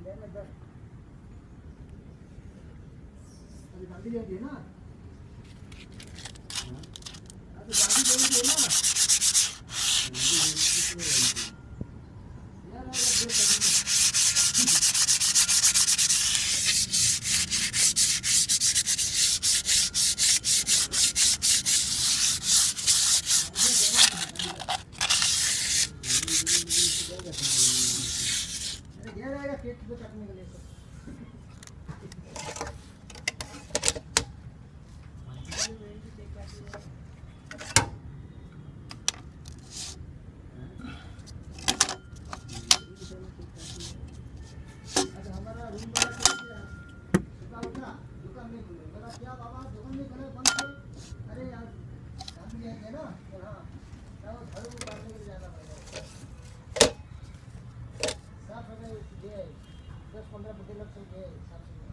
लेने 10 अभी गाड़ी लेंगे ना। अभी गाड़ी लेंगे ना यार ये रहेगा पेट पे काटने के लिए तो हमारा रूम वाला दुकान नहीं खुले बोला क्या बाबा दुकान नहीं खुले बंद थे। अरे यार काम भी है ना तो हाँ घर को काटने के लिए जाना पड़ेगा। साफ सफाई 10-15 लग सकते हैं साफ सफाई